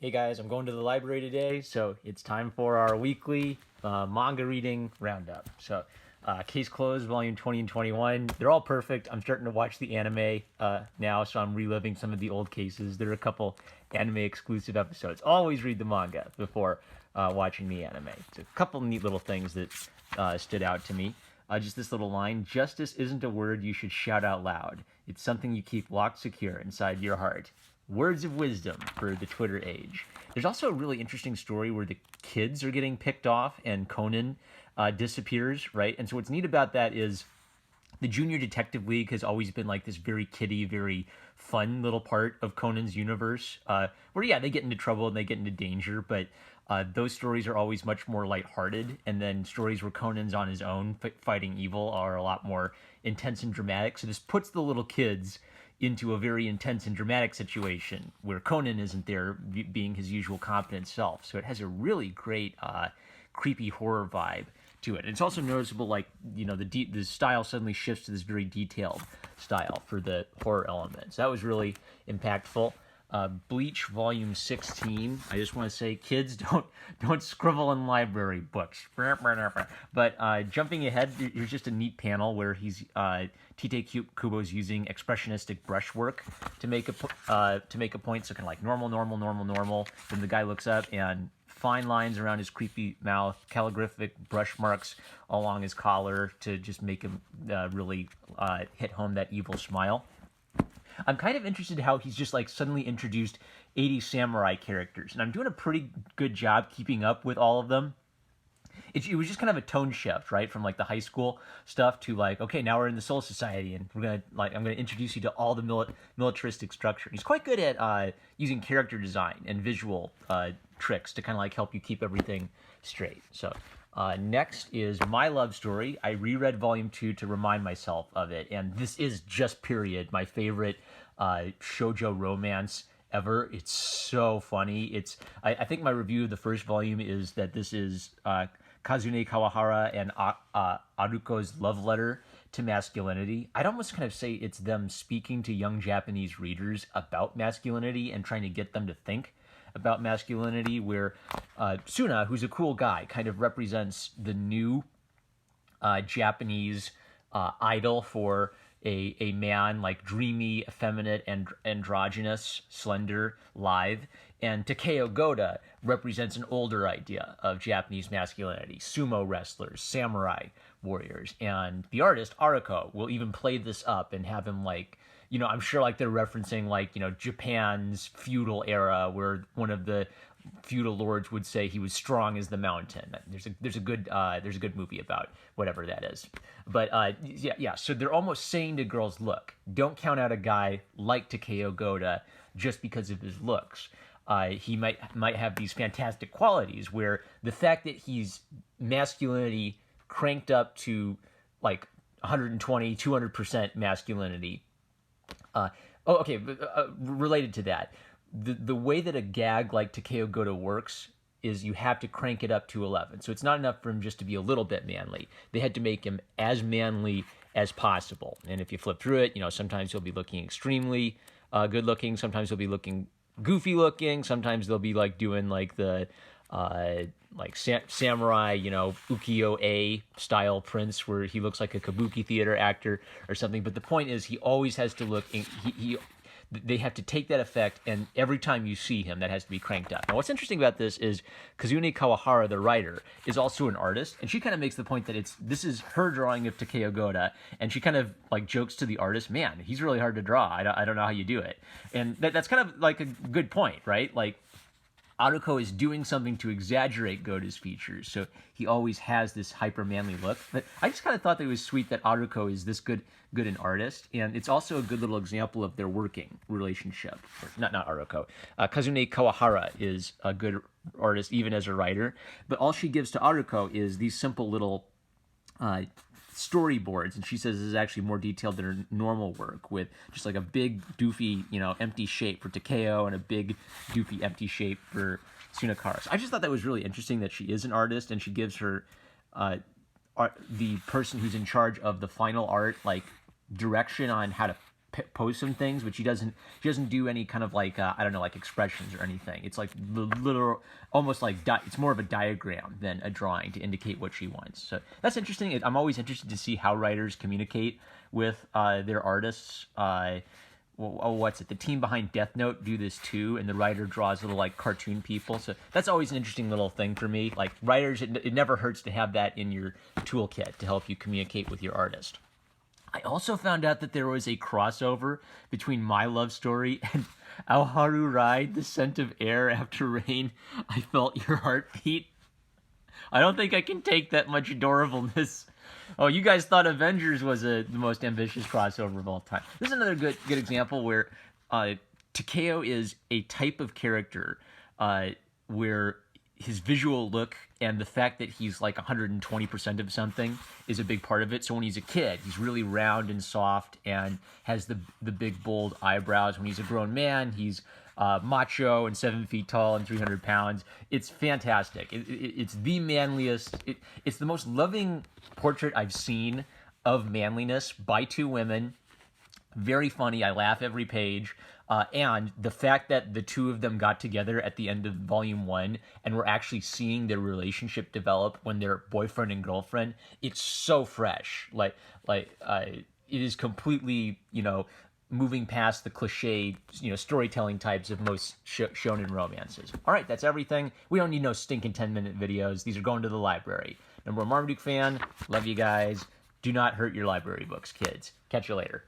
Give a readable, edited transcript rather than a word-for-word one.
Hey guys, I'm going to the library today, so it's time for our weekly manga reading roundup. Case Closed, Volume 20 and 21. They're all perfect. I'm starting to watch the anime now, so I'm reliving some of the old cases. There are a couple anime exclusive episodes. Always read the manga before watching the anime. It's a couple neat little things that stood out to me. Just this little line: justice isn't a word you should shout out loud. It's something you keep locked secure inside your heart. Words of wisdom for the Twitter age. There's also a really interesting story where the kids are getting picked off and Conan disappears, right? And so what's neat about that is the Junior Detective League has always been like this very kiddie, very fun little part of Conan's universe, where yeah, they get into trouble and they get into danger, but those stories are always much more lighthearted, and then stories where Conan's on his own fighting evil are a lot more intense and dramatic. So this puts the little kids into a very intense and dramatic situation where Conan isn't there being his usual competent self. So it has a really great creepy horror vibe to it. It's also noticeable, like, you know, the style suddenly shifts to this very detailed style for the horror elements. That was really impactful. Bleach Volume 16. I just want to say, kids, don't scribble in library books. But jumping ahead, here's just a neat panel where he's Tite Kubo's using expressionistic brushwork to make a point. So kind of like normal, normal, normal, normal. Then the guy looks up and fine lines around his creepy mouth, calligraphic brush marks along his collar to just make him really hit home that evil smile. I'm kind of interested how he's just like suddenly introduced 80 samurai characters, and I'm doing a pretty good job keeping up with all of them. It was just kind of a tone shift, right, from like the high school stuff to like, okay, now we're in the Soul Society, and I'm gonna introduce you to all the militaristic structure. He's quite good at using character design and visual tricks to kind of like help you keep everything straight. Next is My Love Story. I reread Volume 2 to remind myself of it, and this is just period my favorite shoujo romance ever. It's so funny. I think my review of the first volume is that this is Kazune Kawahara and Aruko's love letter to masculinity. I'd almost kind of say it's them speaking to young Japanese readers about masculinity and trying to get them to think about masculinity, where Suna, who's a cool guy, kind of represents the new Japanese idol for a man, like dreamy, effeminate, and androgynous, slender, lithe. And Takeo Goda represents an older idea of Japanese masculinity: sumo wrestlers, samurai warriors. And the artist, Aruko, will even play this up and have him like, you know, I'm sure like they're referencing like, you know, Japan's feudal era where one of the feudal lords would say he was strong as the mountain. There's a good movie about whatever that is. But yeah. So they're almost saying to girls, look, don't count out a guy like Takeo Goda just because of his looks. He might have these fantastic qualities where the fact that he's masculinity cranked up to like 120, 200% masculinity. Related to that, the way that a gag like Takeo Goto works is you have to crank it up to 11. So it's not enough for him just to be a little bit manly. They had to make him as manly as possible. And if you flip through it, you know, sometimes he'll be looking extremely good looking. Sometimes he'll be looking goofy looking. Sometimes they'll be like doing like the samurai, you know, ukiyo-e style prince where he looks like a kabuki theater actor or something. But the point is, he always has to look. They have to take that effect, and every time you see him, that has to be cranked up. Now, what's interesting about this is Kazune Kawahara, the writer, is also an artist, and she kind of makes the point that this is her drawing of Takeo Goda, and she kind of like jokes to the artist, "Man, he's really hard to draw. I don't know how you do it," and that's kind of like a good point, right? Like, Aruko is doing something to exaggerate Goda's features, so he always has this hyper manly look. But I just kind of thought that it was sweet that Aruko is this good an artist, and it's also a good little example of their working relationship. Not Aruko. Kazune Kawahara is a good artist even as a writer, but all she gives to Aruko is these simple little storyboards, and she says this is actually more detailed than her normal work, with just like a big doofy, you know, empty shape for Takeo and a big doofy empty shape for Sunakara. So I just thought that was really interesting that she is an artist, and she gives her the person who's in charge of the final art like direction on how to pose some things, but she doesn't do any kind of like I don't know, like expressions or anything. It's like the literal, almost like it's more of a diagram than a drawing to indicate what she wants. So that's interesting. I'm always interested to see how writers communicate with their artists. What's it? The team behind Death Note do this too, and the writer draws little like cartoon people. So that's always an interesting little thing for me. Like writers, it never hurts to have that in your toolkit to help you communicate with your artist. I also found out that there was a crossover between My Love Story and Aoharu Ride, The Scent of Air After Rain. I Felt Your Heartbeat. I don't think I can take that much adorableness. Oh, you guys thought Avengers was the most ambitious crossover of all time. This is another good example where Takeo is a type of character where his visual look and the fact that he's like 120% of something is a big part of it. So when he's a kid, he's really round and soft and has the big, bold eyebrows. When he's a grown man, he's macho and 7 feet tall and 300 pounds. It's fantastic. It's the manliest. It's the most loving portrait I've seen of manliness by two women. Very funny. I laugh every page. And the fact that the two of them got together at the end of volume 1 and we're actually seeing their relationship develop when they're boyfriend and girlfriend, it's so fresh. It is completely, moving past the cliche, storytelling types of most shonen romances. All right, that's everything. We don't need no stinking 10-minute videos. These are going to the library. Number one Marmaduke fan. Love you guys. Do not hurt your library books, kids. Catch you later.